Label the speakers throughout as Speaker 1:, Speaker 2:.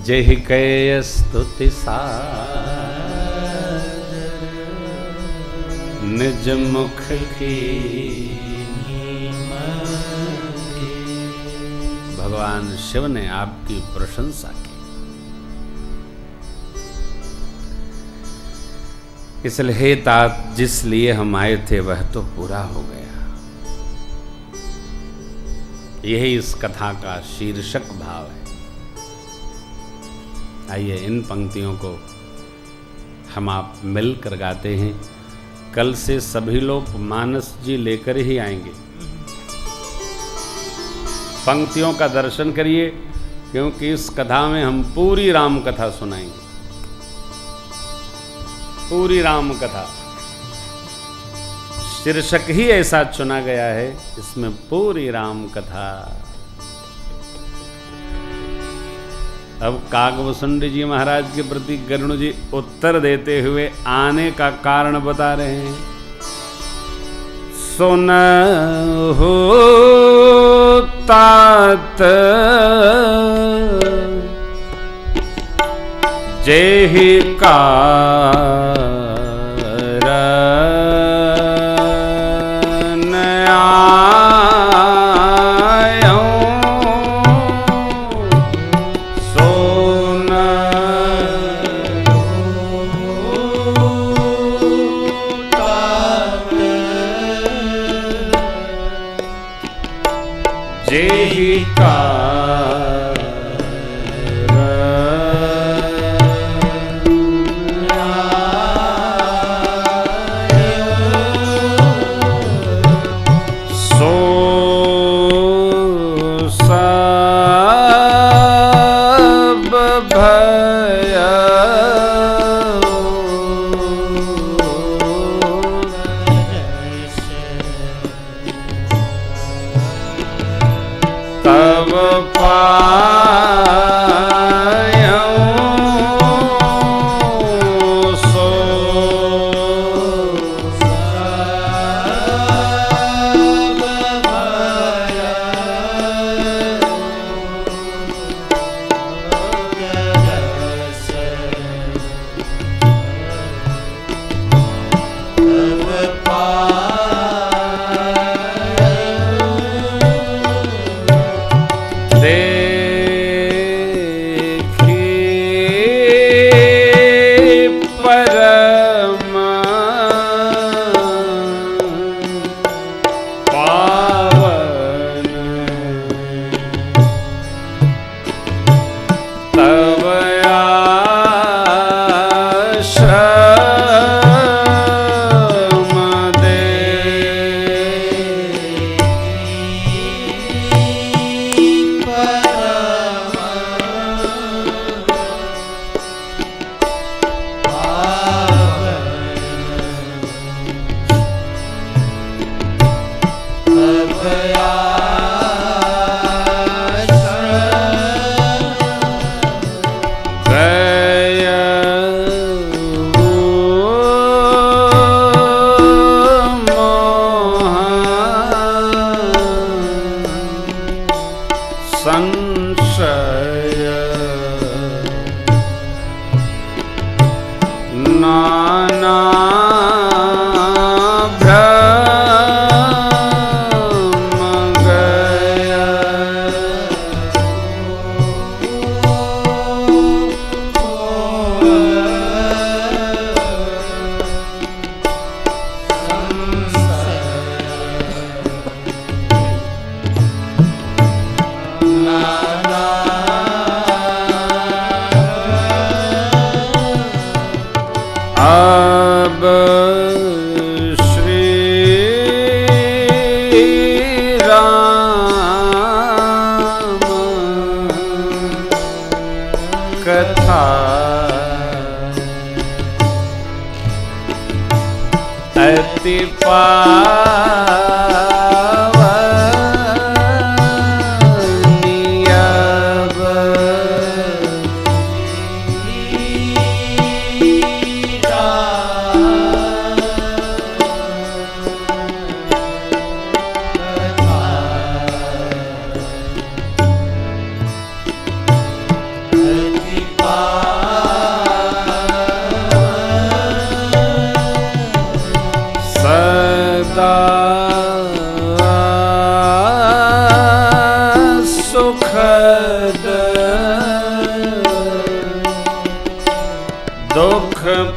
Speaker 1: जेहि कय स्तुति निज मुख की। भगवान शिव ने आपकी प्रशंसा की, इसलिए हे तात जिस लिए हम आए थे वह तो पूरा हो गया। यही इस कथा का शीर्षक भाव है। आइए इन पंक्तियों को हम आप मिलकर गाते हैं। कल से सभी लोग मानस जी लेकर ही आएंगे। पंक्तियों का दर्शन करिए, क्योंकि इस कथा में हम पूरी राम कथा सुनाएंगे। पूरी राम कथा, शीर्षक ही ऐसा चुना गया है, इसमें पूरी राम कथा। अब काकभूषुंड जी महाराज के प्रति गरुड़ जी उत्तर देते हुए आने का कारण बता रहे हैं। सुन हो तात जेहि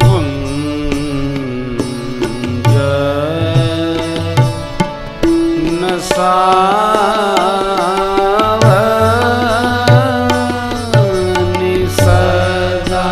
Speaker 1: पुंज नसावनि सदा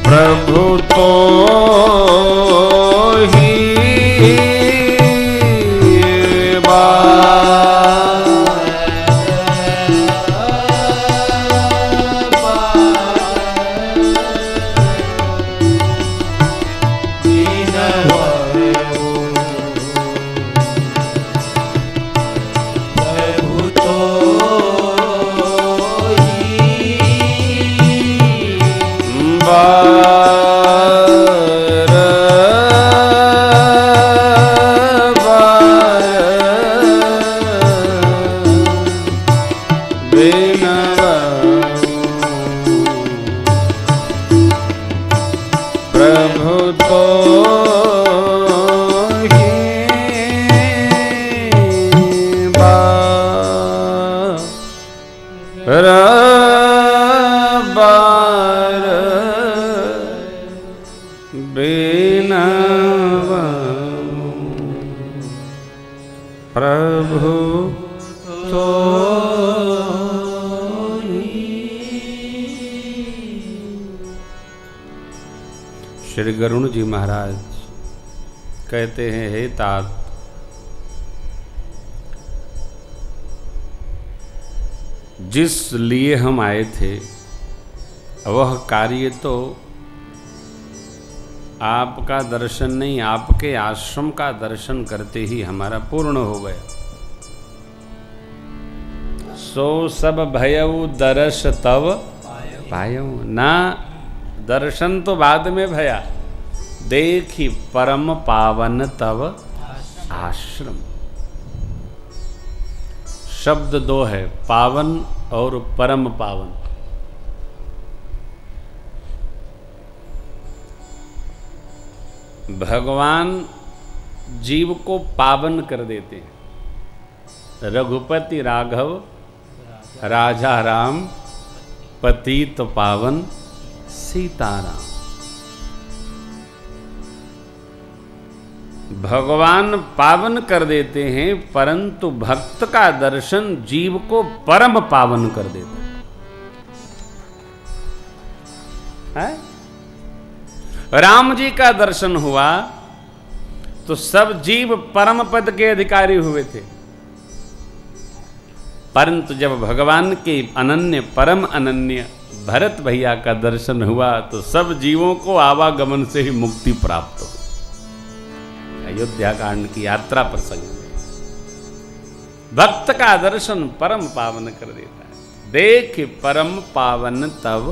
Speaker 1: प्रभु तो ही प्रभु तो श्री गरुण जी महाराज कहते हैं, हे तात, जिस लिए हम आए थे वह कार्य तो आपका दर्शन नहीं, आपके आश्रम का दर्शन करते ही हमारा पूर्ण हो गया। सो सब भयउ दर्श तव पायऊ, ना दर्शन तो बाद में भया, देखी परम पावन तव आश्रम। शब्द दो है, पावन और परम पावन। भगवान जीव को पावन कर देते हैं। रघुपति राघव राजा राम, पतित पावन सीताराम। भगवान पावन कर देते हैं, परंतु भक्त का दर्शन जीव को परम पावन कर देता है। राम जी का दर्शन हुआ तो सब जीव परम पद के अधिकारी हुए थे। परंतु जब भगवान के अनन्य परम अनन्य भरत भैया का दर्शन हुआ तो सब जीवों को आवागमन से ही मुक्ति प्राप्त हो। अयोध्या कांड की यात्रा प्रसंग में भक्त का दर्शन परम पावन कर देता है। देख परम पावन तब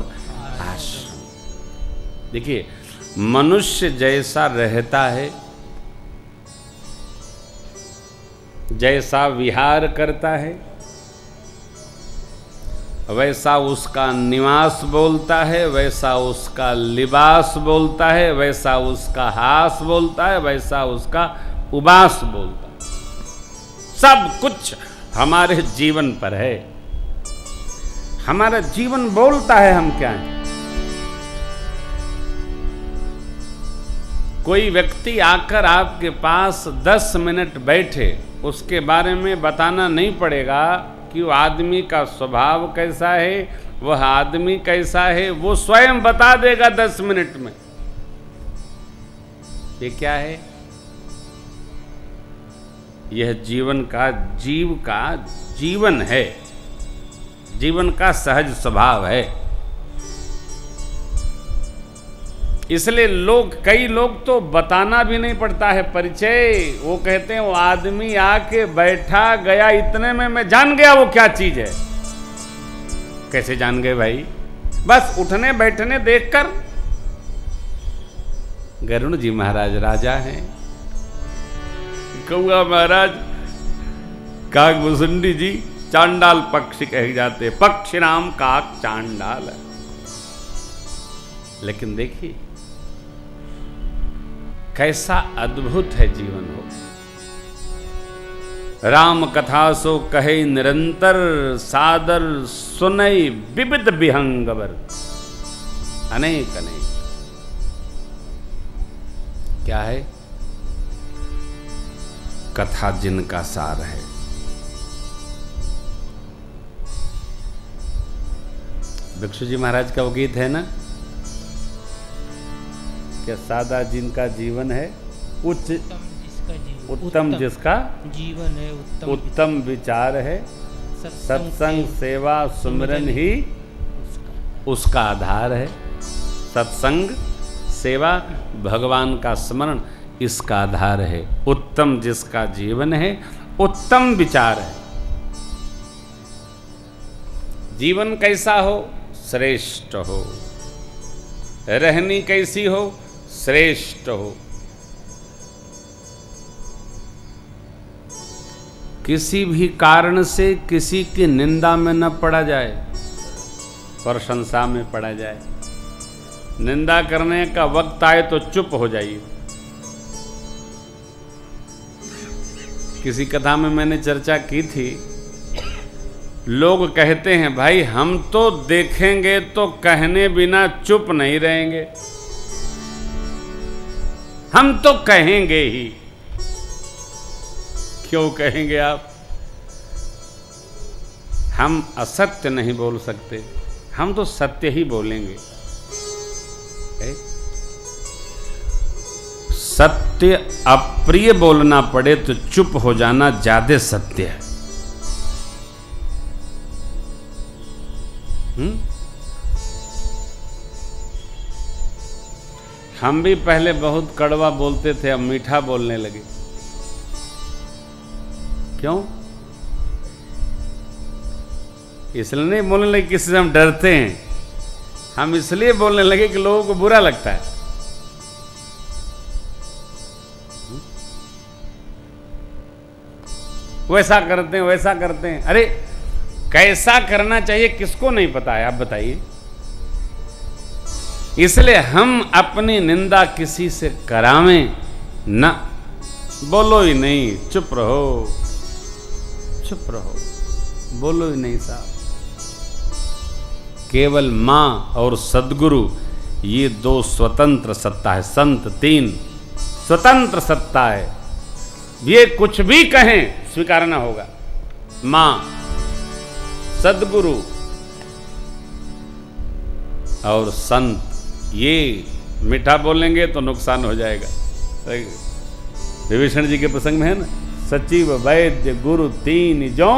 Speaker 1: आश्रम। देखिए, मनुष्य जैसा रहता है, जैसा विहार करता है, वैसा उसका निवास बोलता है, वैसा उसका लिबास बोलता है, वैसा उसका हास बोलता है, वैसा उसका उबास बोलता है। सब कुछ हमारे जीवन पर है। हमारा जीवन बोलता है हम क्या हैं। कोई व्यक्ति आकर आपके पास 10 मिनट बैठे, उसके बारे में बताना नहीं पड़ेगा कि वो आदमी का स्वभाव कैसा है, वह आदमी कैसा है, वो स्वयं बता देगा 10 मिनट में। ये क्या है? यह जीवन का, जीव का जीवन है, जीवन का सहज स्वभाव है। इसलिए कई लोग तो बताना भी नहीं पड़ता है परिचय। वो कहते हैं वो आदमी आके बैठा गया, इतने में मैं जान गया वो क्या चीज है। कैसे जान गए भाई? बस उठने बैठने देखकर। गरुड़ जी महाराज राजा हैं, कहूंगा महाराज काकभूषुंडी जी चांडाल पक्षी कहे जाते, पक्षी नाम काक चांडाल। लेकिन देखिए कैसा अद्भुत है जीवन हो। राम कथा सो कहे निरंतर, सादर सुनई विविध विहंगवर। अनेक अनेक क्या है? कथा जिनका सार है। भिक्षु जी महाराज का वो गीत है ना, क्या सादा जिनका जीवन है, उत्तम जिसका
Speaker 2: जीवन है,
Speaker 1: उत्तम विचार है, सत्संग सेवा सुमिरन ही उसका आधार है। सत्संग सेवा भगवान का स्मरण इसका आधार है। उत्तम जिसका जीवन है, उत्तम विचार है। जीवन कैसा हो? श्रेष्ठ हो। रहनी कैसी हो? श्रेष्ठ हो। किसी भी कारण से किसी की निंदा में न पड़ा जाए, प्रशंसा में पड़ा जाए। निंदा करने का वक्त आए तो चुप हो जाइए। किसी कथा में मैंने चर्चा की थी, लोग कहते हैं भाई हम तो देखेंगे तो कहने बिना चुप नहीं रहेंगे, हम तो कहेंगे ही। क्यों कहेंगे आप? हम असत्य नहीं बोल सकते, हम तो सत्य ही बोलेंगे। सत्य अप्रिय बोलना पड़े तो चुप हो जाना ज्यादा सत्य है। हम भी पहले बहुत कड़वा बोलते थे, अब मीठा बोलने लगे। क्यों? इसलिए नहीं बोलने लगे किसी से हम डरते हैं, हम इसलिए बोलने लगे कि लोगों को बुरा लगता है। वैसा करते हैं, वैसा करते हैं। अरे कैसा करना चाहिए किसको नहीं पता है, आप बताइए। इसलिए हम अपनी निंदा किसी से करावें न, बोलो ही नहीं, चुप रहो, चुप रहो, बोलो ही नहीं साहब। केवल मां और सद्गुरु ये दो स्वतंत्र सत्ता है। संत 3 स्वतंत्र सत्ता है, ये कुछ भी कहें स्वीकारना होगा। मां, सद्गुरु और संत, ये मीठा बोलेंगे तो नुकसान हो जाएगा। विभीषण जी के प्रसंग में है ना, सचिव वैद्य गुरु तीन जो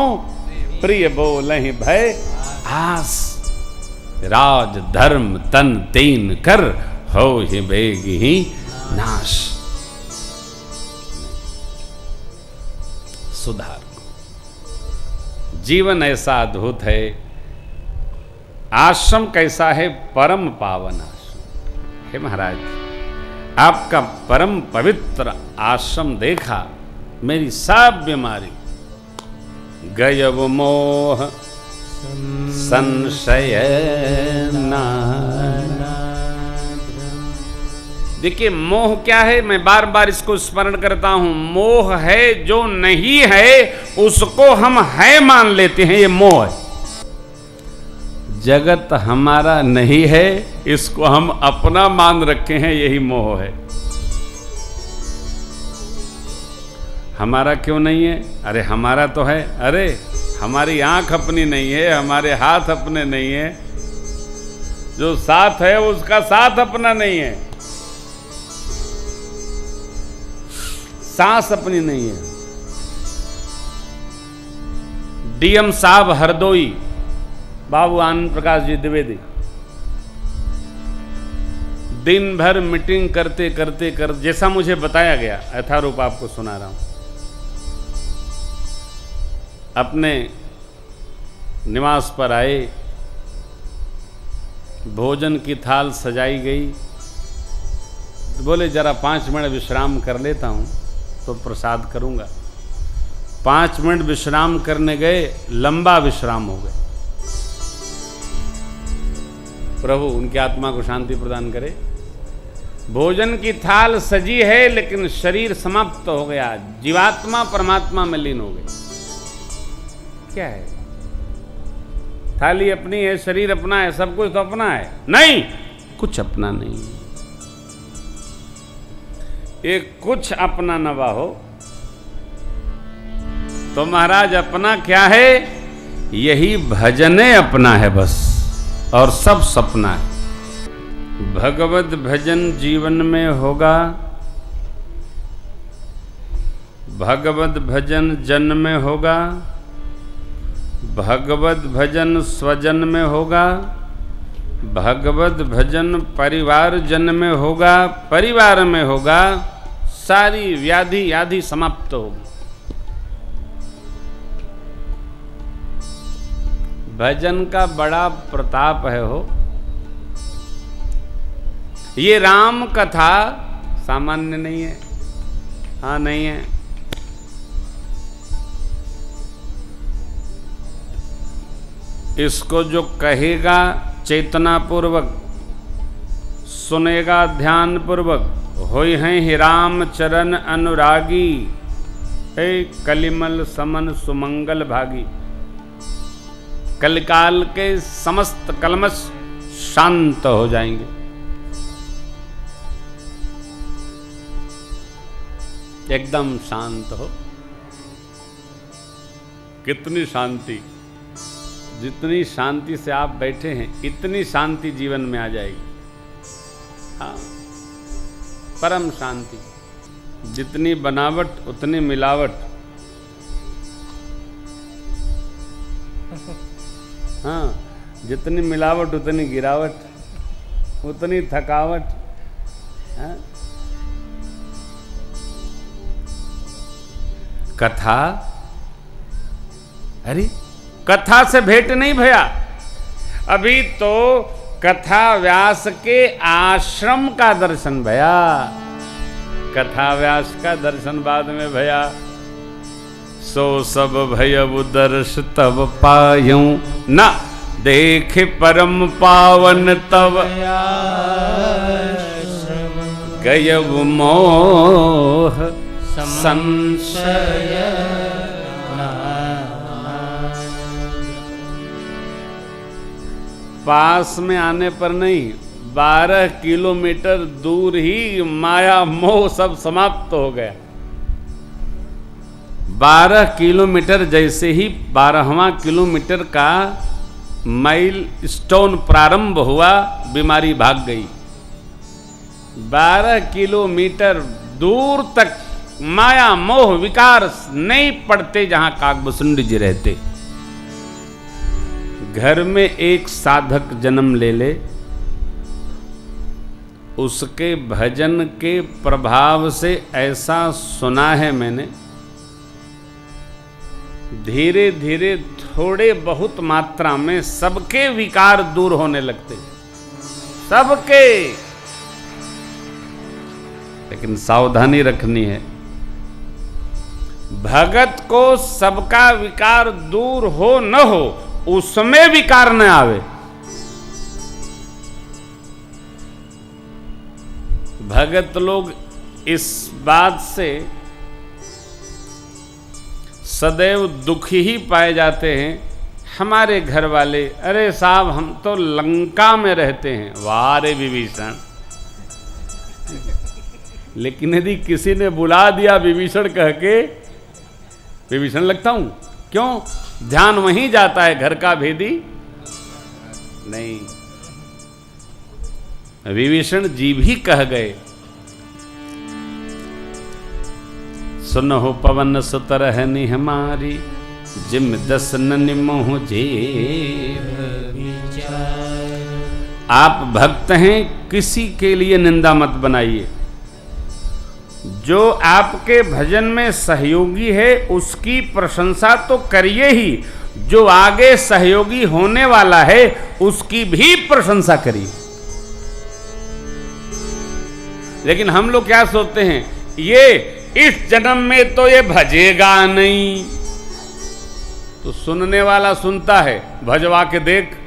Speaker 1: प्रिय बोलहि भय आस, राज धर्म तन तीन कर हो ही बेग ही नाश। सुधार जीवन ऐसा अद्भुत है, आश्रम कैसा है, परम पावन आश्रम हे महाराज। आपका परम पवित्र आश्रम देखा, मेरी सब बीमारी गयब मोह संशय नाना। देखिए मोह क्या है, मैं बार बार इसको स्मरण करता हूं। मोह है जो नहीं है उसको हम है मान लेते हैं, ये मोह है। जगत हमारा नहीं है, इसको हम अपना मान रखे हैं, यही मोह है। हमारा क्यों नहीं है? अरे हमारा तो है। अरे हमारी आंख अपनी नहीं है, हमारे हाथ अपने नहीं है, जो साथ है उसका साथ अपना नहीं है, सांस अपनी नहीं है। डीएम साहब हरदोई बाबू आनंद प्रकाश जी द्विवेदी दिन भर मीटिंग करते करते जैसा मुझे बताया गया यथारूप आपको सुना रहा हूं। अपने निवास पर आए, भोजन की थाल सजाई गई, बोले जरा 5 मिनट विश्राम कर लेता हूं तो प्रसाद करूंगा। 5 मिनट विश्राम करने गए, लंबा विश्राम हो गए। प्रभु उनकी आत्मा को शांति प्रदान करे। भोजन की थाल सजी है लेकिन शरीर समाप्त हो गया, जीवात्मा परमात्मा में लीन हो गई। क्या है? थाली अपनी है, शरीर अपना है, सब कुछ तो अपना है। नहीं, कुछ अपना नहीं है। एक कुछ अपना नवा हो तो महाराज अपना क्या है? यही भजने अपना है बस, और सब सपना है। भगवत भजन जीवन में होगा, भगवत भजन जन में होगा, भगवत भजन स्वजन में होगा, भगवत भजन परिवार जन में होगा, परिवार में होगा, सारी व्याधि आदि समाप्त होगी। भजन का बड़ा प्रताप है हो। ये राम कथा सामान्य नहीं है। हाँ नहीं है। इसको जो कहेगा चेतना पूर्वक, सुनेगा ध्यान पूर्वक, होई हैं ही राम चरण अनुरागी, हे कलिमल समन सुमंगल भागी। कलिकाल के समस्त कलमश शांत हो जाएंगे। एकदम शांत हो। कितनी शांति, जितनी शांति से आप बैठे हैं इतनी शांति जीवन में आ जाएगी। हाँ, परम शांति। जितनी बनावट उतनी मिलावट। हाँ, जितनी मिलावट उतनी गिरावट, उतनी थकावट। हाँ? कथा, अरे कथा से भेंट नहीं भया, अभी तो कथा व्यास के आश्रम का दर्शन भया। कथा व्यास का दर्शन बाद में भया। सो सब भयउ दर्श तब पायूं, न देखे परम पावन तब गयउ मोह संशय। पास में आने पर नहीं, 12 किलोमीटर दूर ही माया मोह सब समाप्त हो गया। 12 किलोमीटर जैसे ही 12वां किलोमीटर का माइल स्टोन प्रारंभ हुआ, बीमारी भाग गई। 12 किलोमीटर दूर तक माया मोह विकार नहीं पड़ते जहां काकभूषुंड जी रहते। घर में एक साधक जन्म ले ले, उसके भजन के प्रभाव से ऐसा सुना है मैंने, धीरे धीरे थोड़े बहुत मात्रा में सबके विकार दूर होने लगते, सबके। लेकिन सावधानी रखनी है, भगत को सबका विकार दूर हो न हो, उसमें विकार न आवे। भगत लोग इस बात से सदैव दुखी ही पाए जाते हैं। हमारे घर वाले, अरे साहब हम तो लंका में रहते हैं, वाह रे विभीषण। लेकिन यदि किसी ने बुला दिया विभीषण कह के, विभीषण लगता हूं, क्यों? ध्यान वहीं जाता है, घर का भेदी नहीं। विभीषण जी भी कह गए, सुनहो पवन सुत रहनी हमारी, जिम दसन निमोह जेब। आप भक्त हैं, किसी के लिए निंदा मत बनाइए। जो आपके भजन में सहयोगी है उसकी प्रशंसा तो करिए ही, जो आगे सहयोगी होने वाला है उसकी भी प्रशंसा करिए। लेकिन हम लोग क्या सोचते हैं, ये इस जन्म में तो ये भजेगा नहीं, तो सुनने वाला सुनता है, भजवा के देख।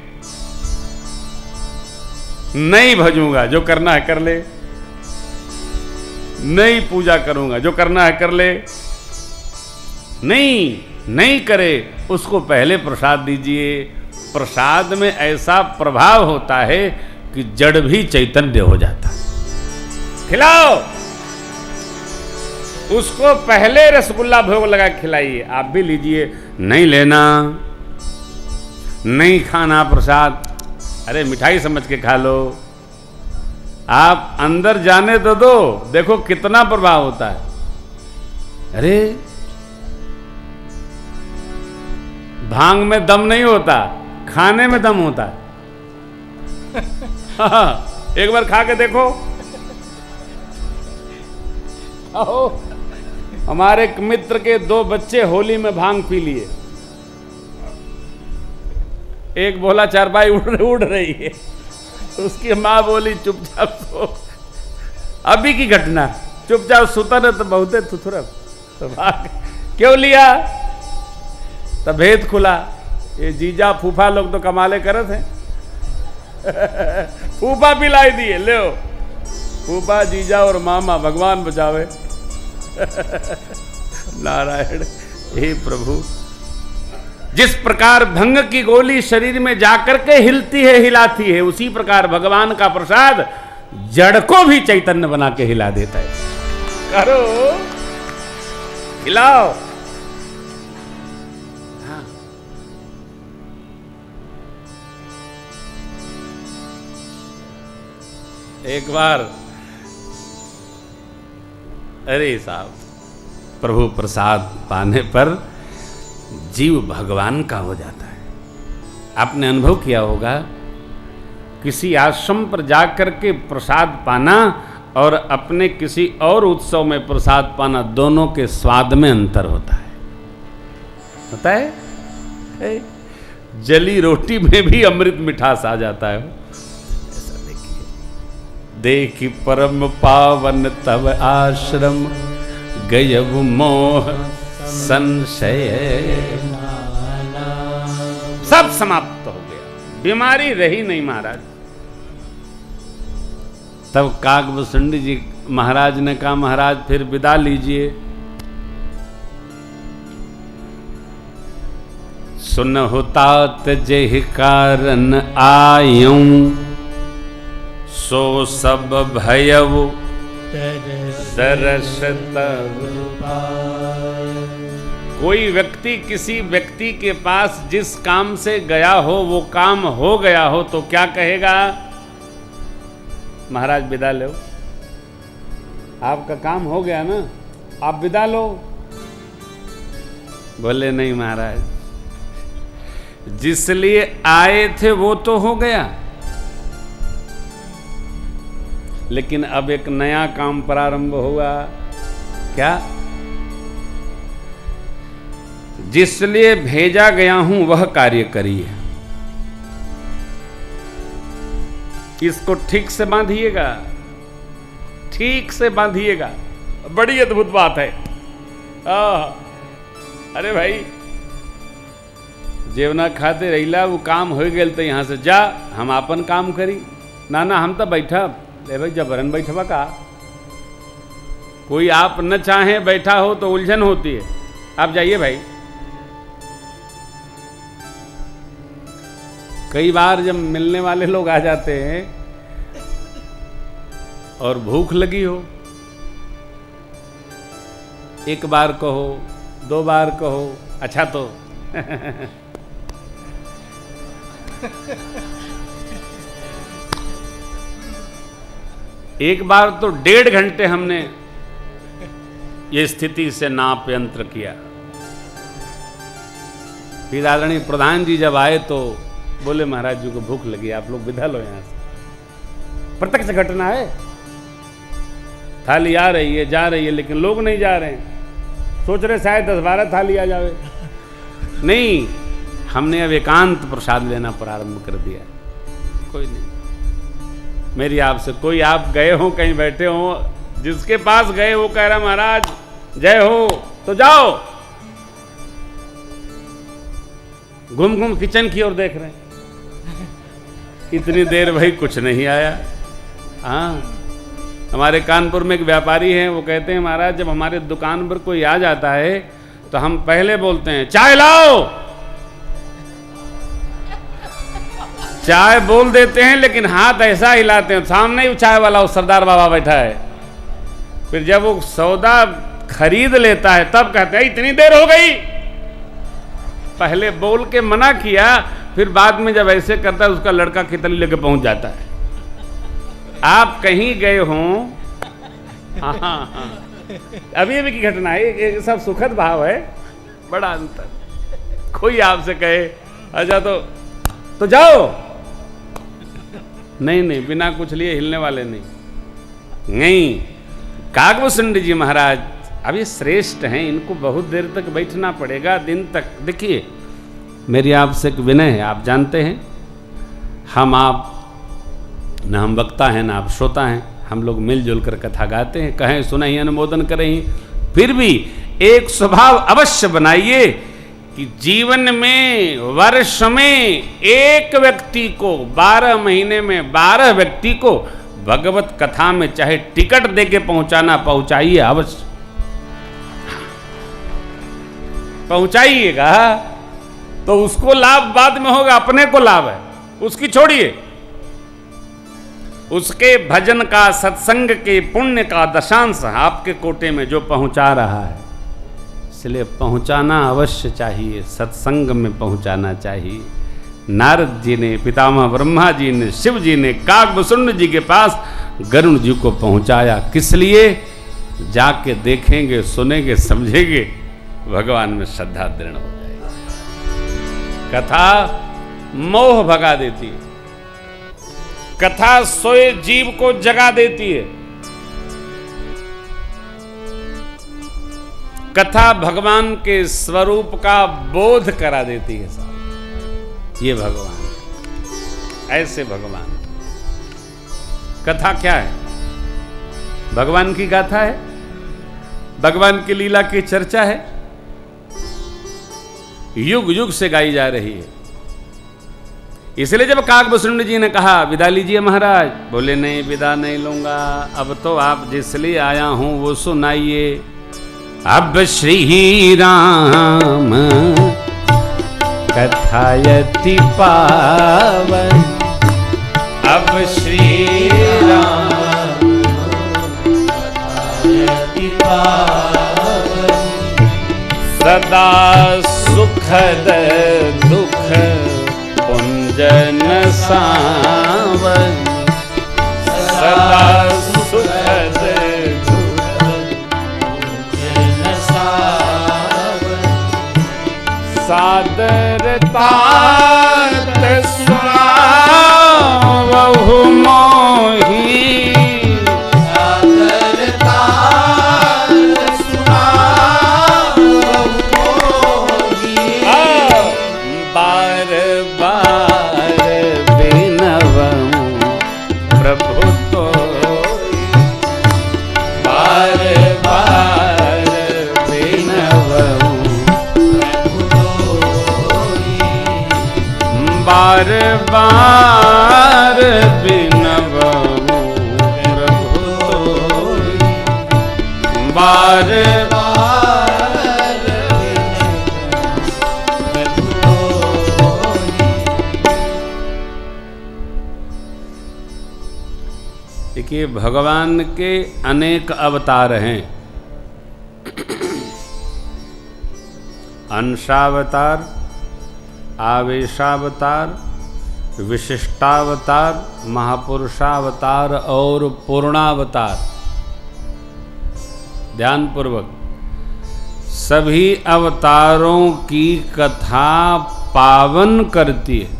Speaker 1: नहीं भजूंगा, जो करना है कर ले। नहीं पूजा करूंगा, जो करना है कर ले। नहीं करे, उसको पहले प्रसाद दीजिए। प्रसाद में ऐसा प्रभाव होता है कि जड़ भी चैतन्य हो जाता है। खिलाओ उसको, पहले रसगुल्ला भोग लगा खिलाइए, आप भी लीजिए। नहीं लेना, नहीं खाना प्रसाद, अरे मिठाई समझ के खा लो। आप अंदर जाने तो दो, देखो कितना प्रभाव होता है। अरे भांग में दम नहीं होता, खाने में दम होता है। एक बार खा के देखो। आओ, हमारे एक मित्र के 2 बच्चे होली में भांग पी लिए। एक बोला चारपाई उड़ रही है, उसकी माँ बोली चुपचाप सो। अभी की घटना, चुपचाप सुता न तो बहुते थुथुरप, तो भाग। क्यों लिया? तो भेद खुला। ये जीजा फूफा लोग तो कमाले करत हैं। फूफा पिलाई दिए, ले फूफा जीजा और मामा, भगवान बचावे। नारायण। हे प्रभु, जिस प्रकार भंग की गोली शरीर में जाकर के हिलती है, हिलाती है, उसी प्रकार भगवान का प्रसाद जड़ को भी चैतन्य बना के हिला देता है। करो, हिलाओ। हाँ। एक बार, अरे साहब, प्रभु प्रसाद पाने पर जीव भगवान का हो जाता है। आपने अनुभव किया होगा, किसी आश्रम पर जाकर के प्रसाद पाना और अपने किसी और उत्सव में प्रसाद पाना, दोनों के स्वाद में अंतर होता है। होता है? जली रोटी में भी अमृत मिठास आ जाता है। ऐसा देखिए, देखी परम पावन तब आश्रम, गयब मोह संशय, सब समाप्त हो गया, बीमारी रही नहीं महाराज। तब काकभूषुंड जी महाराज ने कहा, महाराज फिर विदा लीजिए। सुनहु तात जेहि कारण आयूं, सो सब भयउ सरस तब। कोई व्यक्ति किसी व्यक्ति के पास जिस काम से गया हो वो काम हो गया हो तो क्या कहेगा? महाराज विदा लो, आपका काम हो गया ना, आप विदा लो। बोले नहीं महाराज, जिस लिए आए थे वो तो हो गया, लेकिन अब एक नया काम प्रारंभ हुआ। क्या? जिस लिए भेजा गया हूं वह कार्य करिए। इसको ठीक से बांधिएगा, ठीक से बांधिएगा। बड़ी अद्भुत बात है। अरे भाई, जेवना खाते रहिला वो काम हो गए तो यहाँ से जा, हम अपन काम करी। ना ना, हम तो बैठा ले भाई, जबरन बैठवा का। कोई आप न चाहे बैठा हो तो उलझन होती है। आप जाइए भाई। कई बार जब मिलने वाले लोग आ जाते हैं और भूख लगी हो, एक बार कहो, 2 बार कहो, अच्छा तो एक बार तो 1.5 घंटे हमने ये स्थिति से नाप यंत्र किया। फिर आदरणीय प्रधान जी जब आए तो बोले महाराज जी को भूख लगी, आप लोग विदा लो यहां से। प्रत्यक्ष घटना है। थाली आ रही है, जा रही है, लेकिन लोग नहीं जा रहे हैं। सोच रहे शायद 10-12 थाली आ जावे। नहीं, हमने अब एकांत प्रसाद लेना प्रारंभ कर दिया। कोई नहीं, मेरी आपसे, कोई आप गए हो कहीं बैठे हो, जिसके पास गए वो कह रहा महाराज जय हो, तो जाओ। घूम घूम किचन की ओर देख रहे हैं। इतनी देर भाई कुछ नहीं आया। हाँ, हमारे कानपुर में एक व्यापारी हैं, वो कहते हैं महाराज जब हमारे दुकान पर कोई आ जाता है तो हम पहले बोलते हैं चाय लाओ। चाय बोल देते हैं लेकिन हाथ ऐसा हिलाते हैं, सामने ही चाय वाला वो सरदार बाबा बैठा है। फिर जब वो सौदा खरीद लेता है तब कहते हैं इतनी देर हो गई। पहले बोल के मना किया, फिर बाद में जब ऐसे करता है उसका लड़का कितनी लेके पहुंच जाता है। आप कहीं गए हों, हाँ, अभी अभी की घटना है, ये सब सुखद भाव है, बड़ा अंतर। कोई आपसे कहे अच्छा तो जाओ, नहीं नहीं, बिना कुछ लिए हिलने वाले नहीं। काकभूषण जी महाराज अभी श्रेष्ठ हैं, इनको बहुत देर तक बैठना पड़ेगा, दिन तक। देखिए, मेरी आपसे एक विनय है, आप जानते हैं आप न हम वक्ता हैं, ना आप श्रोता हैं, हम लोग मिलजुल कर कथा गाते हैं, कहें सुनहि अनुमोदन करें। फिर भी एक स्वभाव अवश्य बनाइए कि जीवन में, वर्ष में एक व्यक्ति को, 12 महीने में 12 व्यक्ति को भगवत कथा में चाहे टिकट देके पहुंचाना, पहुंचाइए, अवश्य पहुंचाइएगा। तो उसको लाभ बाद में होगा, अपने को लाभ है, उसकी छोड़िए। उसके भजन का, सत्संग के पुण्य का दशांश आपके कोटे में जो पहुंचा रहा है, इसलिए पहुंचाना अवश्य चाहिए, सत्संग में पहुंचाना चाहिए। नारद जी ने, पितामह ब्रह्मा जी ने, शिव जी ने काकभूषण जी के पास गरुण जी को पहुंचाया। किस लिए? जाके देखेंगे, सुनेंगे, समझेंगे, भगवान में श्रद्धा दृढ़ हो जाएगी। कथा मोह भगा देती है, कथा सोए जीव को जगा देती है, कथा भगवान के स्वरूप का बोध करा देती है। साहब, ये भगवान, ऐसे भगवान। कथा क्या है? भगवान की गाथा है, भगवान की लीला की चर्चा है, युग युग से गाई जा रही है। इसलिए जब काकभूषण जी ने कहा विदा लीजिए महाराज, बोले नहीं, विदा नहीं लूंगा, अब तो आप जिस लिए आया हूं वो सुनाइए। अब श्री राम कथायति पावन, अब श्री राम कथायति पावन, सदा सुखद दुख पुंजन सावन, सदा सुखद सादरता सुनावहु मोही,
Speaker 2: सादरता सुनावहु मोही।
Speaker 1: बार बार बिनवहु प्रभु तोई, बार बार बिनवहु
Speaker 2: प्रभु तोई,
Speaker 1: बार बार बिनवहु प्रभु तोई, बार
Speaker 2: बार प्रभु तोई।
Speaker 1: देखिए, भगवान के अनेक अवतार हैं। अंशावतार, आवेशावतार, विशिष्टावतार, महापुरुषावतार और पूर्णावतार। ध्यानपूर्वक, सभी अवतारों की कथा पावन करती है।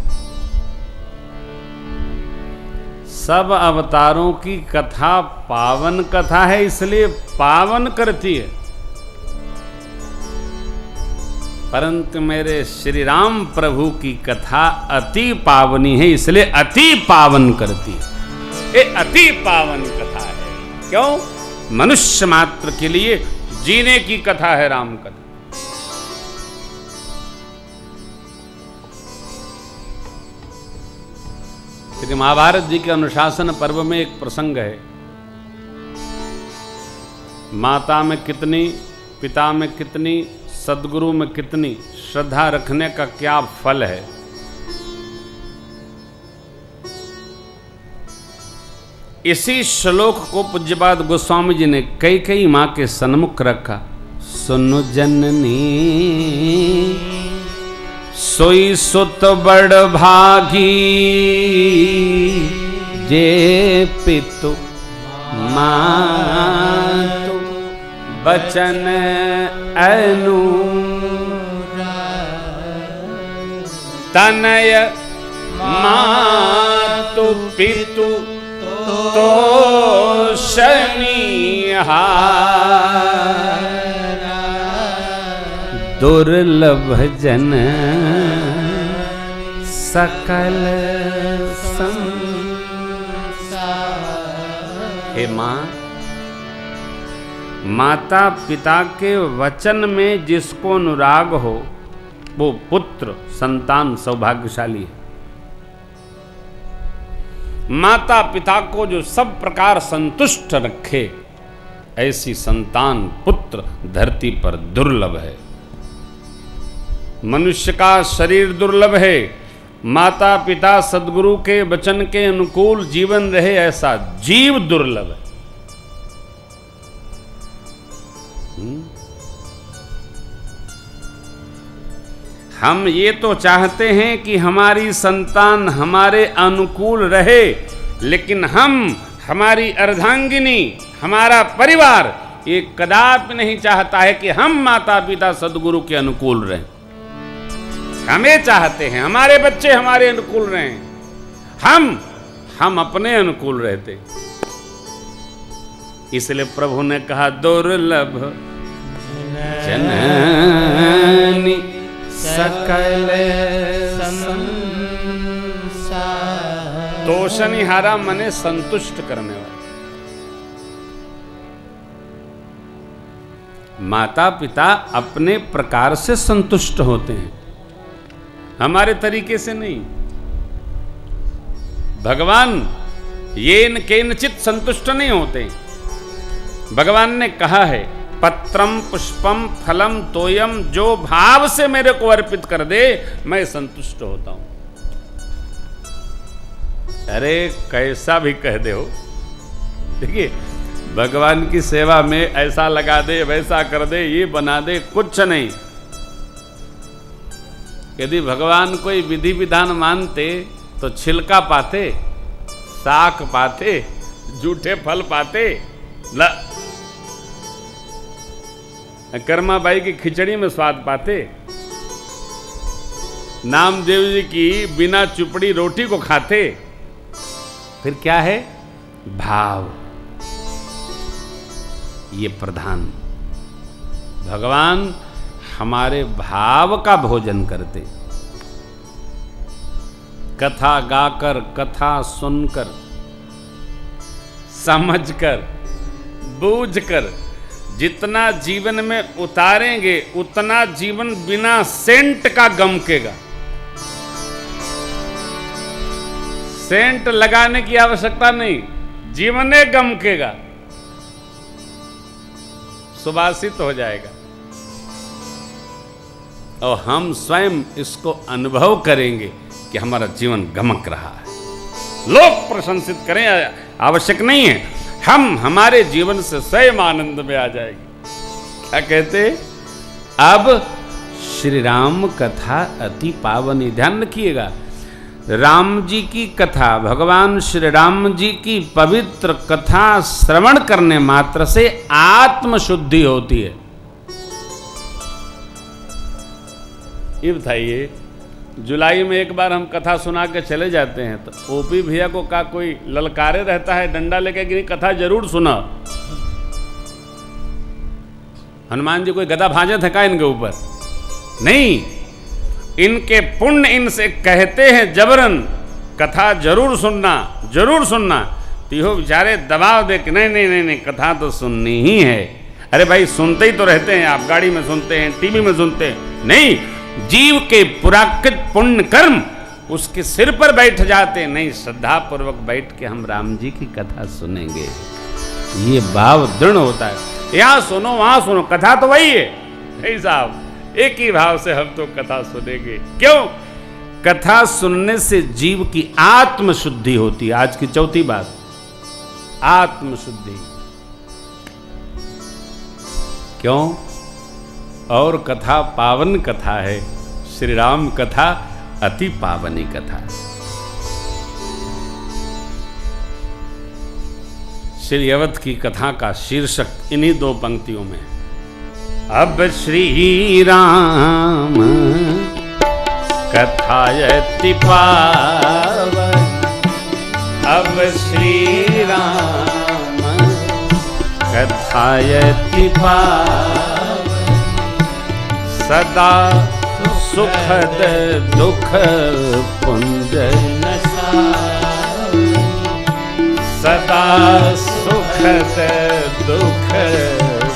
Speaker 1: सब अवतारों की कथा पावन कथा है, इसलिए पावन करती है। परंतु मेरे श्री राम प्रभु की कथा अति पावनी है, इसलिए अति पावन करती है। ये अति पावन कथा है। क्यों? मनुष्य मात्र के लिए जीने की कथा है राम कथा। क्योंकि महाभारत जी के अनुशासन पर्व में एक प्रसंग है। माता में कितनी, पिता में कितनी, सद्गुरु में कितनी श्रद्धा रखने का क्या फल है। इसी श्लोक को पूज्यपाद गोस्वामी जी ने कई मां के सन्मुख रखा। सुनु जननी सोई सुत बड़ भागी, जे पितु मातु बचन अनुराग, तनय मातु पितु तोषणीहारा, दुर्लभ जन सकल संसार। हे मां, माता पिता के वचन में जिसको अनुराग हो वो पुत्र संतान सौभाग्यशाली है। माता पिता को जो सब प्रकार संतुष्ट रखे ऐसी संतान पुत्र धरती पर दुर्लभ है। मनुष्य का शरीर दुर्लभ है, माता पिता सद्गुरु के वचन के अनुकूल जीवन रहे ऐसा जीव दुर्लभ है। हम ये तो चाहते हैं कि हमारी संतान हमारे अनुकूल रहे, लेकिन हम, हमारी अर्धांगिनी, हमारा परिवार ये कदापि नहीं चाहता है कि हम माता पिता सद्गुरु के अनुकूल रहें। हम ये चाहते हैं हमारे बच्चे हमारे अनुकूल रहें, हम अपने अनुकूल रहते। इसलिए प्रभु ने कहा दुर्लभ जननी सकल संसार। तोषणीहारा मने संतुष्ट करने वाला। माता पिता अपने प्रकार से संतुष्ट होते हैं, हमारे तरीके से नहीं। भगवान येन केनचित संतुष्ट नहीं होते। भगवान ने कहा है पत्रम पुष्पम फलम तोयम, जो भाव से मेरे को अर्पित कर दे मैं संतुष्ट होता हूं। अरे कैसा भी कह दे हो, देखिए भगवान की सेवा में ऐसा लगा दे, वैसा कर दे, ये बना दे, कुछ नहीं। यदि भगवान कोई विधि विधान मानते तो छिलका पाते, साख पाते, जूठे फल पाते। कर्मा बाई की खिचड़ी में स्वाद पाते। नामदेव जी की बिना चुपड़ी रोटी को खाते। फिर क्या है? भाव। ये प्रधान। भगवान हमारे भाव का भोजन करते। कथा गाकर, कथा सुनकर, समझकर, बूझकर जितना जीवन में उतारेंगे उतना जीवन बिना सेंट का गमकेगा। सेंट लगाने की आवश्यकता नहीं, जीवन ही गमकेगा, सुवासित हो जाएगा। और हम स्वयं इसको अनुभव करेंगे कि हमारा जीवन गमक रहा है। लोग प्रशंसित करें आवश्यक नहीं है, हम हमारे जीवन से स्वयं आनंद में आ जाएगी। क्या कहते? अब श्री राम कथा अति पावनी। ध्यान रखिएगा, राम जी की कथा, भगवान श्री राम जी की पवित्र कथा श्रवण करने मात्र से आत्मशुद्धि होती है। ये बताइए, जुलाई में एक बार हम कथा सुना के चले जाते हैं तो ओपी भैया को का कोई ललकारे रहता है डंडा लेके कि कथा जरूर सुना। हनुमान जी कोई गदा भाजत है का इनके ऊपर? नहीं, इनके पुण्य इनसे कहते हैं जबरन कथा जरूर सुनना, जरूर सुनना। तो यो बेचारे दबाव दे के नहीं नहीं नहीं नहीं कथा तो सुननी ही है। अरे भाई सुनते ही तो रहते हैं, आप गाड़ी में सुनते हैं, टीवी में सुनते हैं। नहीं, जीव के पुराकृत पुण्य कर्म उसके सिर पर बैठ जाते। नहीं, श्रद्धा पूर्वक बैठ के हम राम जी की कथा सुनेंगे। ये भाव दृढ़ होता है। यहां सुनो वहां सुनो, कथा तो वही है। नहीं साहब, एक ही भाव से हम तो कथा सुनेंगे। क्यों? कथा सुनने से जीव की आत्मशुद्धि होती है। आज की चौथी बात, आत्मशुद्धि। क्यों? और कथा पावन कथा है। श्री राम कथा अति पावनी कथा है। श्री अवध की कथा का शीर्षक इन्हीं दो पंक्तियों में। अब श्री राम कथा अति पावन, अब श्री राम कथा अति पावन, सदा सुखद दुख पुंज नसावनी, सदा सुखद दुख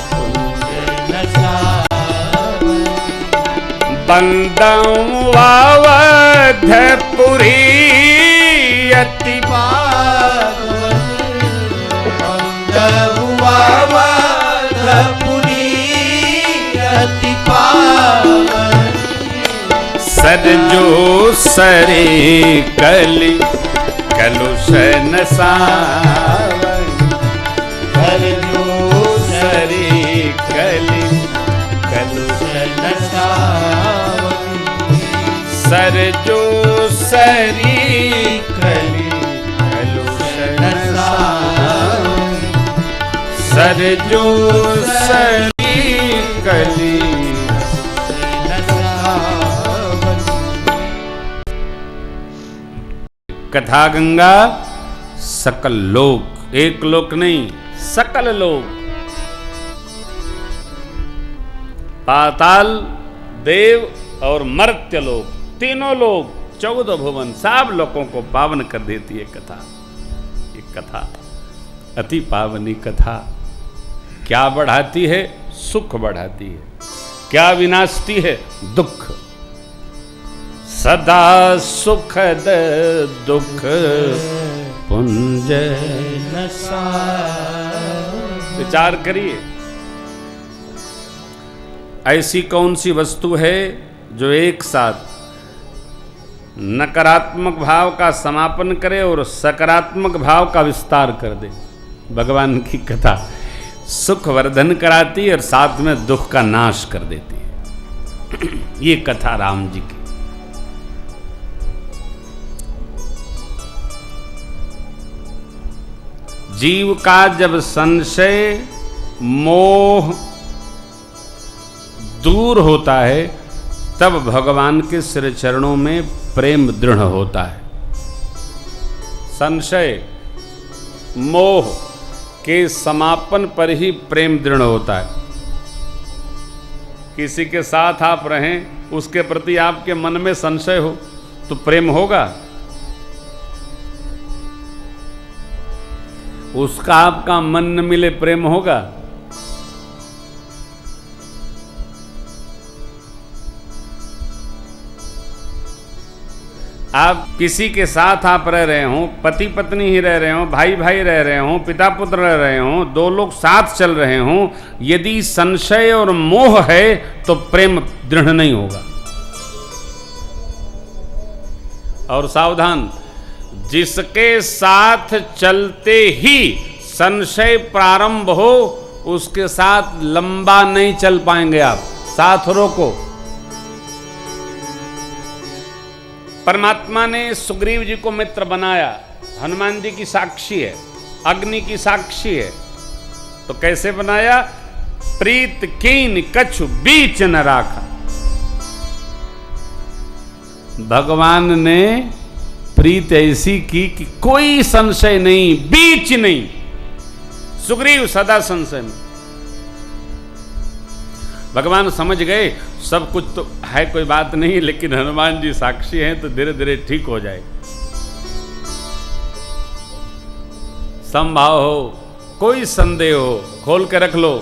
Speaker 1: पुंज नसावनी, बंदौ अवधपुरी अति पावन,
Speaker 2: बंदौ अवधपुरी अति पावन,
Speaker 1: सरजो सरे कलि कलुष नसावन,
Speaker 2: सरजो
Speaker 1: सरे कलि कलुष
Speaker 2: नसावन,
Speaker 1: सरजो सरी कलि कलुष नसावन, सरजो सरी कलि कथा गंगा सकल लोक, एक लोक नहीं सकल लोक, पाताल, देव और मर्त्य लोक, तीनों लोक, 14 भुवन, सब लोगों को पावन कर देती है कथा। ये कथा अति पावनी कथा क्या बढ़ाती है? सुख बढ़ाती है। क्या विनाशती है? दुख। सदा सुखद दुख पुंज विचार करिए, ऐसी कौन सी वस्तु है जो एक साथ नकारात्मक भाव का समापन करे और सकारात्मक भाव का विस्तार कर दे? भगवान की कथा सुख वर्धन कराती है और साथ में दुख का नाश कर देती है। ये कथा राम जी की। जीव का जब संशय मोह दूर होता है तब भगवान के श्री चरणों में प्रेम दृढ़ होता है। संशय मोह के समापन पर ही प्रेम दृढ़ होता है। किसी के साथ आप रहें, उसके प्रति आपके मन में संशय हो तो प्रेम होगा? उसका आपका मन न मिले प्रेम होगा? आप किसी के साथ आप रह रहे हो, पति पत्नी ही रह रहे हो, भाई भाई रह रहे हो, पिता पुत्र रह रहे हो, दो लोग साथ चल रहे हो, यदि संशय और मोह है तो प्रेम दृढ़ नहीं होगा। और सावधान, जिसके साथ चलते ही संशय प्रारंभ हो उसके साथ लंबा नहीं चल पाएंगे आप। साथ रोको। परमात्मा ने सुग्रीव जी को मित्र बनाया, हनुमान जी की साक्षी है, अग्नि की साक्षी है। तो कैसे बनाया? प्रीत कीन कछु बीच न राखा। भगवान ने प्रीत ऐसी की कि कोई संशय नहीं, बीच नहीं। सुग्रीव सदा संशय में। भगवान समझ गए सब कुछ तो है, कोई बात नहीं, लेकिन हनुमान जी साक्षी हैं तो धीरे धीरे ठीक हो जाए। संभाव हो, कोई संदेह हो, खोल के रख लो।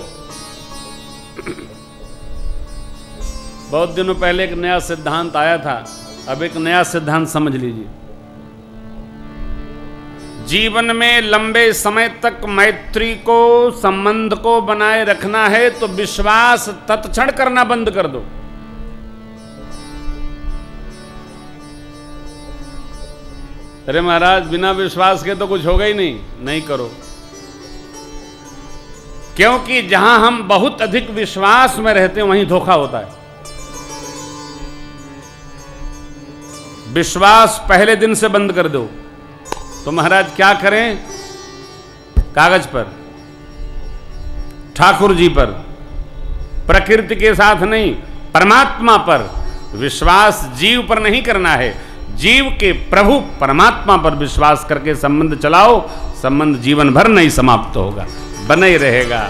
Speaker 1: बहुत दिनों पहले एक नया सिद्धांत आया था, अब एक नया सिद्धांत समझ लीजिए। जीवन में लंबे समय तक मैत्री को, संबंध को बनाए रखना है तो विश्वास तत्क्षण करना बंद कर दो। अरे महाराज बिना विश्वास के तो कुछ होगा ही नहीं, नहीं करो। क्योंकि जहां हम बहुत अधिक विश्वास में रहते हैं वहीं धोखा होता है। विश्वास पहले दिन से बंद कर दो। तो महाराज क्या करें? कागज पर, ठाकुर जी पर, प्रकृति के साथ नहीं, परमात्मा पर विश्वास। जीव पर नहीं करना है, जीव के प्रभु परमात्मा पर विश्वास करके संबंध चलाओ। संबंध जीवन भर नहीं समाप्त होगा, बना ही रहेगा।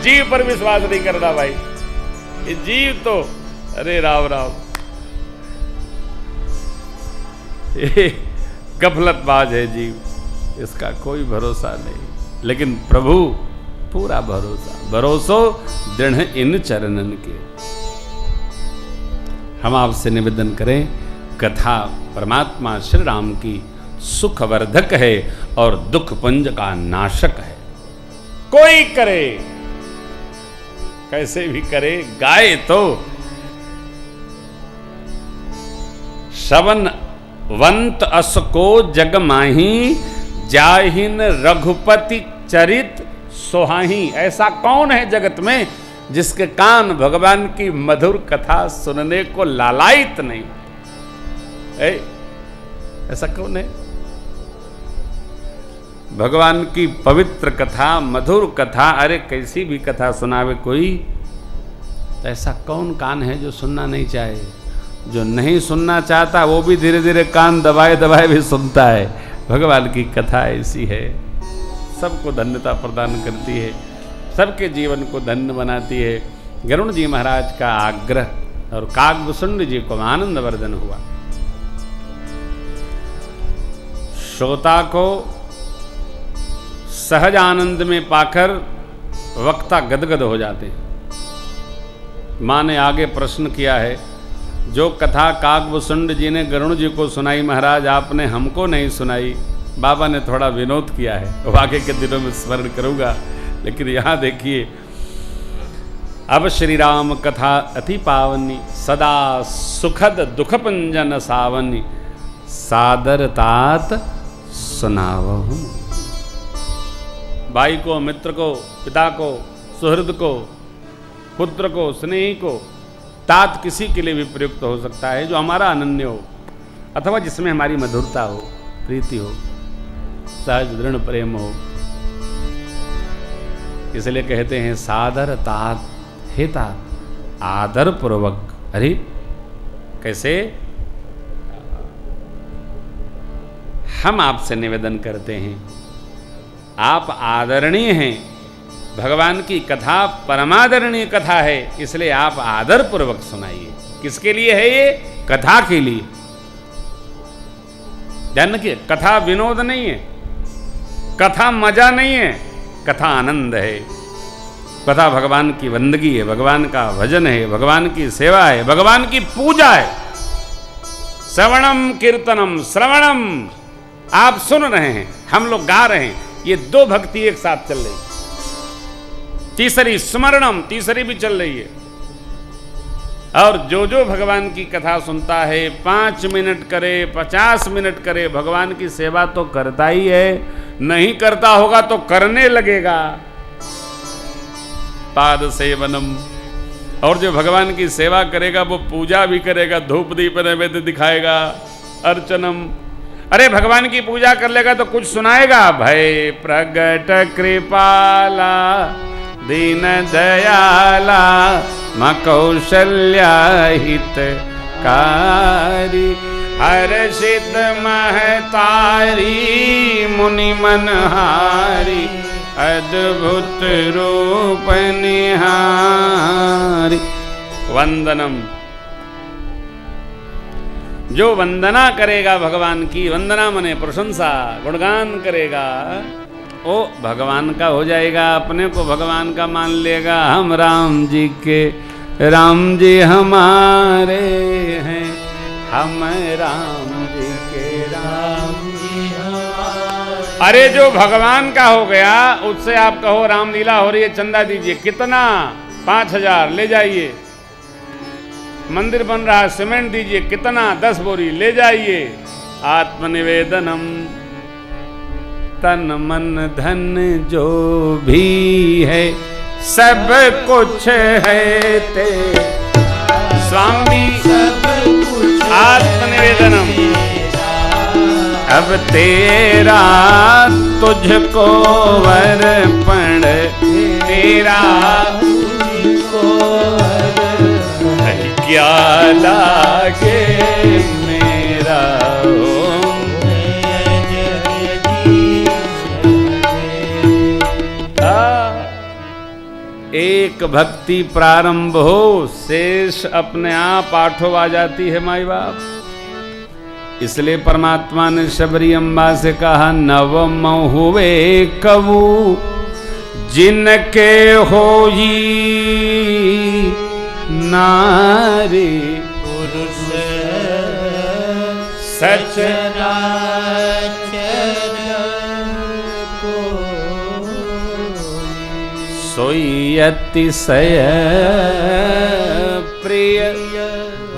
Speaker 1: जीव पर विश्वास नहीं करना भाई, ये जीव तो अरे राव राव गफलतबाज है जीव, इसका कोई भरोसा नहीं। लेकिन प्रभु पूरा भरोसा, भरोसो दृढ़ इन चरणन के। हम आपसे निवेदन करें, कथा परमात्मा श्री राम की सुखवर्धक है और दुख पुंज का नाशक है। कोई करे, कैसे भी करे, गाए तो श्रवण वंत असको जग माही, जाहिन रघुपति चरित सोहाही। ऐसा कौन है जगत में जिसके कान भगवान की मधुर कथा सुनने को लालायित नहीं? ऐसा कौन है? भगवान की पवित्र कथा, मधुर कथा, अरे कैसी भी कथा सुनावे कोई, तो ऐसा कौन कान है जो सुनना नहीं चाहे? जो नहीं सुनना चाहता वो भी धीरे धीरे कान दबाए दबाए भी सुनता है। भगवान की कथा ऐसी है, सबको धन्यता प्रदान करती है, सबके जीवन को धन्य बनाती है। गरुण जी महाराज का आग्रह और काकभूषुंड जी को आनंद वर्धन हुआ। श्रोता को सहज आनंद में पाकर वक्ता गदगद हो जाते हैं। माँ ने आगे प्रश्न किया है, जो कथा काकभूषुंड जी ने गरुण जी को सुनाई महाराज, आपने हमको नहीं सुनाई। बाबा ने थोड़ा विनोद किया है, वो आगे के दिनों में स्मरण करूंगा। लेकिन यहाँ देखिए, अब श्री राम कथा अति पावनी, सदा सुखद दुख पंजन सावनी, सादर तात सुनावहु। भाई को, मित्र को, पिता को, सुहृद को, पुत्र को, स्नेही को, तात किसी के लिए भी प्रयुक्त हो सकता है जो हमारा अनन्य हो अथवा जिसमें हमारी मधुरता हो, प्रीति हो, सहज दृढ़ प्रेम हो। इसलिए कहते हैं सादर तात हे तात, आदर पूर्वक। अरे कैसे? हम आपसे निवेदन करते हैं, आप आदरणीय हैं, भगवान की कथा परमादरणीय कथा है, इसलिए आप आदर पूर्वक सुनाइए। किसके लिए है ये? कथा के लिए। ध्यान रखिए, कथा विनोद नहीं है, कथा मजा नहीं है, कथा आनंद है। कथा भगवान की बंदगी है, भगवान का भजन है, भगवान की सेवा है, भगवान की पूजा है। श्रवणम कीर्तनम श्रवणम, आप सुन रहे हैं, हम लोग गा रहे हैं, ये दो भक्ति एक साथ चल रही। तीसरी स्मरणम, तीसरी भी चल रही है। और जो जो भगवान की कथा सुनता है, 5 मिनट करे 50 मिनट करे, भगवान की सेवा तो करता ही है, नहीं करता होगा तो करने लगेगा। पाद सेवनम, और जो भगवान की सेवा करेगा वो पूजा भी करेगा, धूप दीप नैवेद्य दिखाएगा, अर्चनम। अरे भगवान की पूजा कर लेगा तो कुछ सुनाएगा, भय प्रगट कृपाला दीन दयाला मा कौशल्या हितकारी हर्षित महतारी मुनि मनहारी अद्भुत रूप निहारी। वंदनम, जो वंदना करेगा भगवान की, वंदना मने प्रशंसा, गुणगान करेगा, ओ भगवान का हो जाएगा, अपने को भगवान का मान लेगा। हम राम जी के, राम जी हमारे हैं, हम राम जी के, राम जी हमारे। अरे जो भगवान का हो गया उससे आप कहो रामलीला हो रही है, चंदा दीजिए। कितना? 5000 ले जाइए। मंदिर बन रहा है, सीमेंट दीजिए। कितना? 10 बोरी ले जाइए। आत्मनिवेदनम, तन मन धन जो भी है सब कुछ है ते स्वामी, आत्मनिवेदनम। अब तेरा तुझको अर्पण, तेरा तुझको क्या लागे मेरा एक भक्ति प्रारंभ हो, शेष अपने आप आठों आ जाती है माई बाप। इसलिए परमात्मा ने शबरी अम्बा से कहा, नवम हुए कवु जिनके होई नारी पुरुष सचराचर को सोई अतिशय प्रिय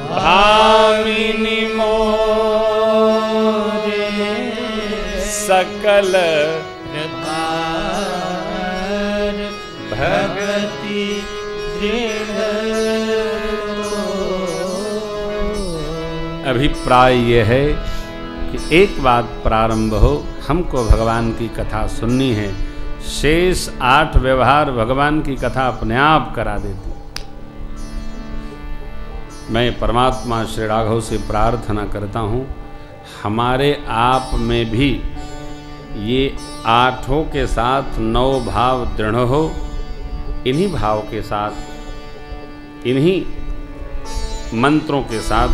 Speaker 1: भामिनी मोरे सकल भगति अभिप्राय यह है कि एक बात प्रारंभ हो, हमको भगवान की कथा सुननी है, शेष 8 व्यवहार भगवान की कथा अपने आप करा देती। मैं परमात्मा श्री राघव से प्रार्थना करता हूँ, हमारे आप में भी ये 8 के साथ 9 भाव दृढ़ हो। इन्हीं भाव के साथ, इन्हीं मंत्रों के साथ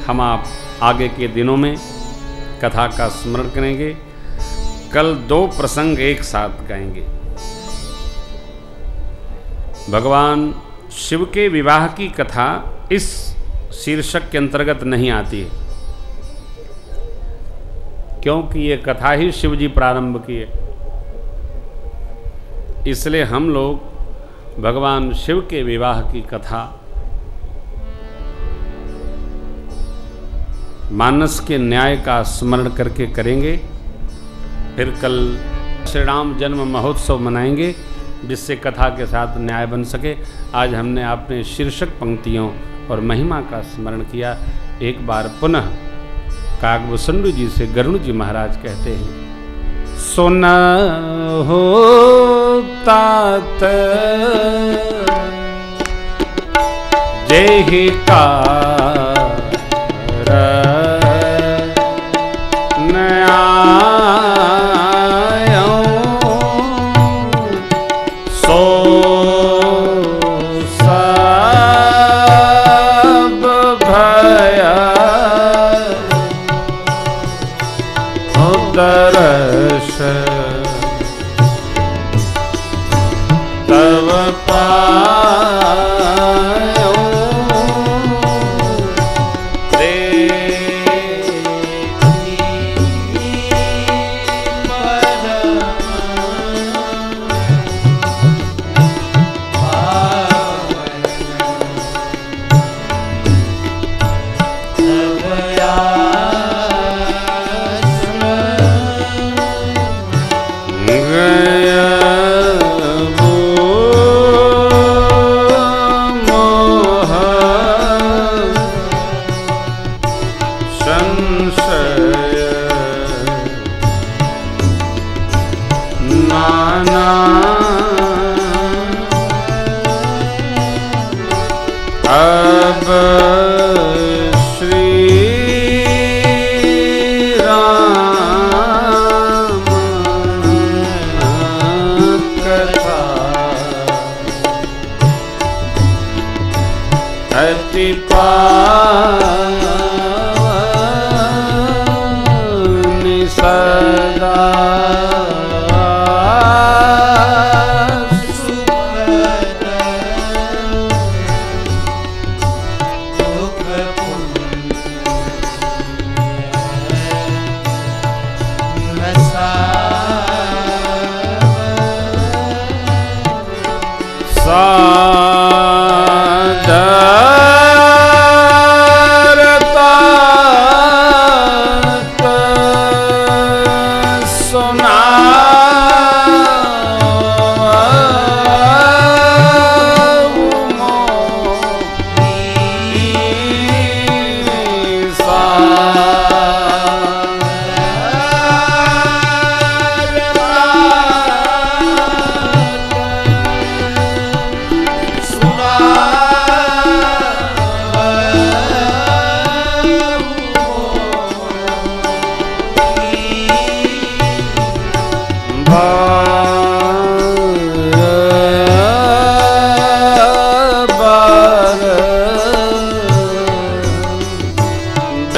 Speaker 1: हम आप आगे के दिनों में कथा का स्मरण करेंगे। कल 2 प्रसंग एक साथ गाएंगे। भगवान शिव के विवाह की कथा इस शीर्षक के अंतर्गत नहीं आती है, क्योंकि ये कथा ही शिव जी प्रारंभ की है। इसलिए हम लोग भगवान शिव के विवाह की कथा मानस के न्याय का स्मरण करके करेंगे। फिर कल श्री राम जन्म महोत्सव मनाएंगे, जिससे कथा के साथ न्याय बन सके। आज हमने अपने शीर्षक पंक्तियों और महिमा का स्मरण किया। एक बार पुनः कागभूषण जी से गरुड़ जी महाराज कहते हैं, सुना हो तात जेहि का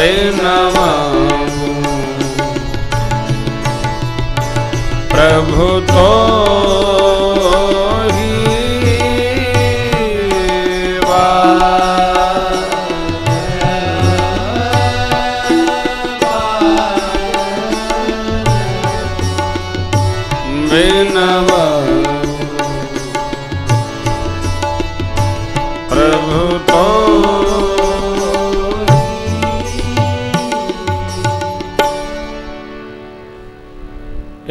Speaker 1: बेनवाऊं प्रभु तो ही बेनवाऊं प्रभु तो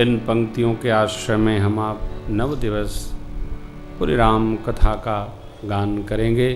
Speaker 1: इन पंक्तियों के आश्रय में हम आप 9 दिवस पूरी राम कथा का गान करेंगे।